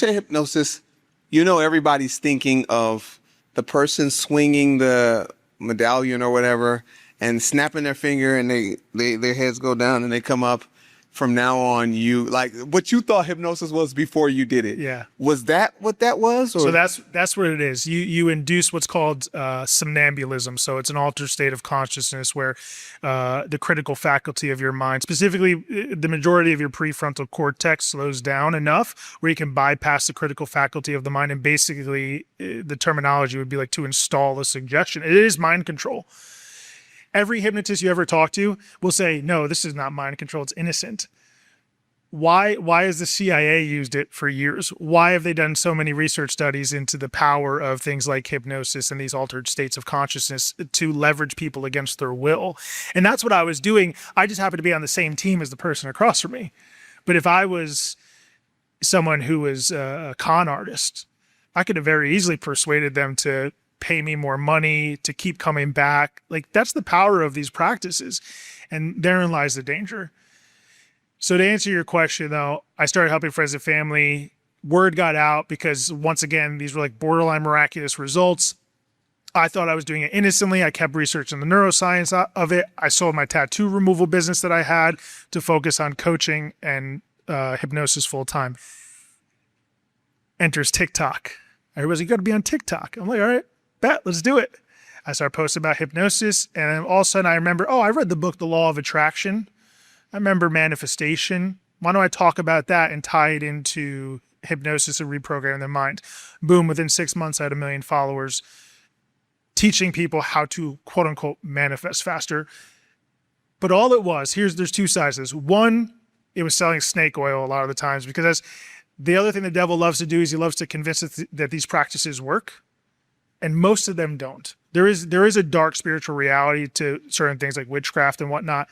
say hypnosis, you know, everybody's thinking of the person swinging the medallion or whatever and snapping their finger and their heads go down and they come up. From now on, you like what you thought hypnosis was before you did it. Yeah. Was that what that was? Or? So that's what it is. You induce what's called somnambulism. So it's an altered state of consciousness where the critical faculty of your mind, specifically the majority of your prefrontal cortex, slows down enough where you can bypass the critical faculty of the mind. And basically, the terminology would be like to install a suggestion. It is mind control. Every hypnotist you ever talk to will say, no, this is not mind control. It's innocent. Why has the CIA used it for years? Why have they done so many research studies into the power of things like hypnosis and these altered states of consciousness to leverage people against their will? And that's what I was doing. I just happened to be on the same team as the person across from me. But if I was someone who was a con artist, I could have very easily persuaded them to pay me more money, to keep coming back. Like, that's the power of these practices. And therein lies the danger. So to answer your question, though, I started helping friends and family. Word got out because, once again, these were like borderline miraculous results. I thought I was doing it innocently. I kept researching the neuroscience of it. I sold my tattoo removal business that I had to focus on coaching and hypnosis full time. Enters TikTok. Everybody's like, you got to be on TikTok. I'm like, all right. Bet, let's do it. I started posting about hypnosis, and all of a sudden I remember, I read the book, The Law of Attraction. I remember manifestation. Why don't I talk about that and tie it into hypnosis and reprogramming the mind? Boom, within 6 months I had 1 million followers teaching people how to quote unquote manifest faster. But all it was, there's two sides to this. One, it was selling snake oil a lot of the times, because that's the other thing the devil loves to do is he loves to convince us that these practices work. And most of them don't. There is a dark spiritual reality to certain things like witchcraft and whatnot.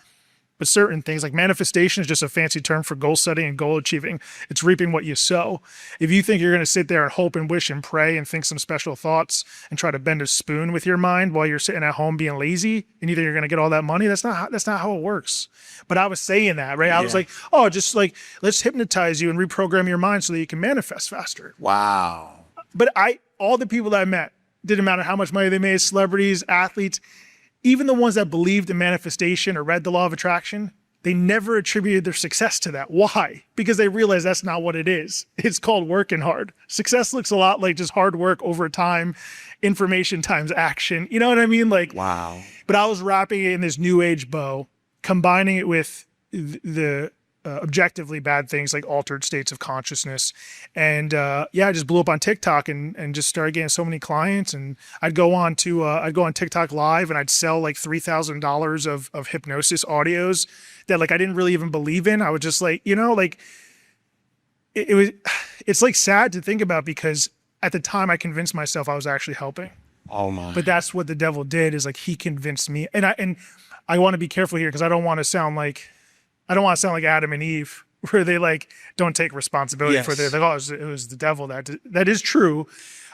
But certain things like manifestation is just a fancy term for goal setting and goal achieving. It's reaping what you sow. If you think you're going to sit there and hope and wish and pray and think some special thoughts and try to bend a spoon with your mind while you're sitting at home being lazy and you think you're going to get all that money, that's not how it works. But I was saying that, right? I was like, just like, let's hypnotize you and reprogram your mind so that you can manifest faster. Wow. But all the people that I met, didn't matter how much money they made, celebrities, athletes, even the ones that believed in manifestation or read the law of attraction, they never attributed their success to that. Why? Because they realized that's not what it is. It's called working hard. Success looks a lot like just hard work over time, information times action. You know what I mean? Like, wow. But I was wrapping it in this new age bow, combining it with the objectively bad things like altered states of consciousness. And I just blew up on TikTok and just started getting so many clients. And I'd go on TikTok live and I'd sell like $3,000 of hypnosis audios that like I didn't really even believe in. I would just like, it's like sad to think about, because at the time I convinced myself I was actually helping. Oh my. But that's what the devil did, is like he convinced me. And I want to be careful here, because I don't want to sound like Adam and Eve, where they like don't take responsibility for their, like, it was the devil. That is true.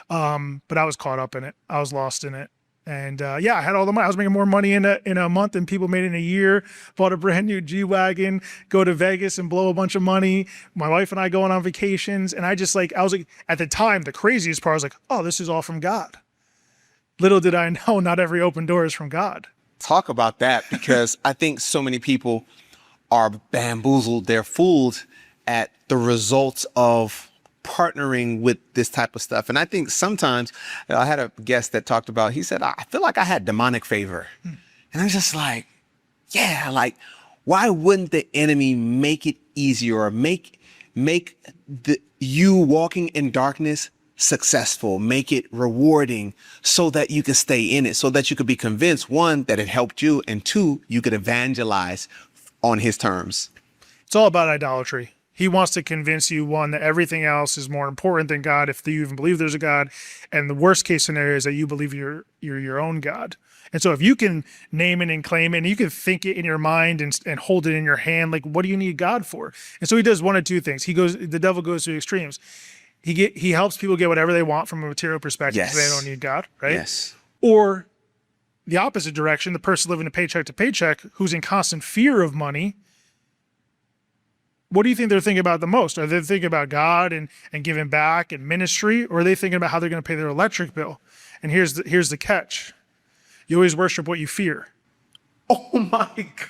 But I was caught up in it. I was lost in it. And I had all the money. I was making more money in a month than people made in a year. Bought a brand new G-Wagon, go to Vegas and blow a bunch of money. My wife and I going on vacations. And I was like, at the time, the craziest part, I was like, oh, this is all from God. Little did I know, not every open door is from God. Talk about that, because I think so many people are bamboozled. They're fooled at the results of partnering with this type of stuff. And I think sometimes, I had a guest that talked about, he said, I feel like I had demonic favor. And I'm just like, why wouldn't the enemy make it easier, or make you walking in darkness successful, make it rewarding, so that you can stay in it, so that you could be convinced, one, that it helped you, and two, you could evangelize on his terms. It's all about idolatry. He wants to convince you, one, that everything else is more important than God, if you even believe there's a God. And the worst case scenario is that you believe you're your own God. And so if you can name it and claim it, and you can think it in your mind and hold it in your hand, like, what do you need God for? And so he does one of two things. The devil goes to extremes. He helps people get whatever they want from a material perspective, because they don't need God, right? Yes. Or the opposite direction, the person living a paycheck to paycheck, who's in constant fear of money, what do you think they're thinking about the most? Are they thinking about God and giving back and ministry, or are they thinking about how they're going to pay their electric bill? And here's the catch. You always worship what you fear. Oh my God.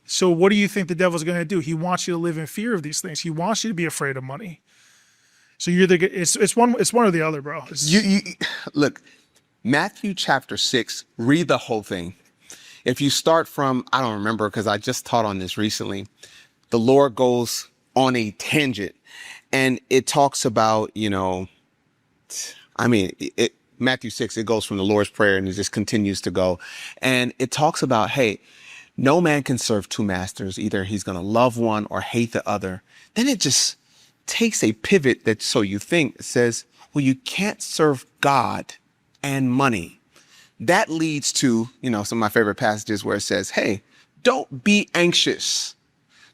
So what do you think the devil's going to do? He wants you to live in fear of these things. He wants you to be afraid of money. So it's one or the other, bro. You look, Matthew chapter 6, read the whole thing. If you start from, I don't remember because I just taught on this recently, the Lord goes on a tangent and it talks about, Matthew 6, it goes from the Lord's Prayer and it just continues to go. And it talks about, hey, no man can serve two masters. Either he's going to love one or hate the other. Then it just takes a pivot that so you think it says, well, you can't serve God and money. That leads to, some of my favorite passages where it says, hey, don't be anxious.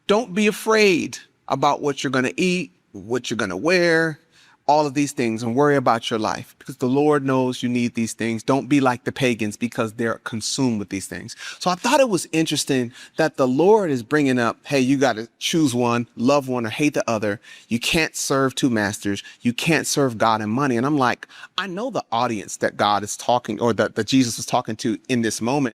Don't be afraid about what you're going to eat, what you're going to wear, all of these things, and worry about your life because the Lord knows you need these things. Don't be like the pagans because they're consumed with these things. So I thought it was interesting that the Lord is bringing up, hey, you got to choose one, love one or hate the other. You can't serve two masters. You can't serve God and money. And I'm like, I know the audience that God is talking or that Jesus was talking to in this moment.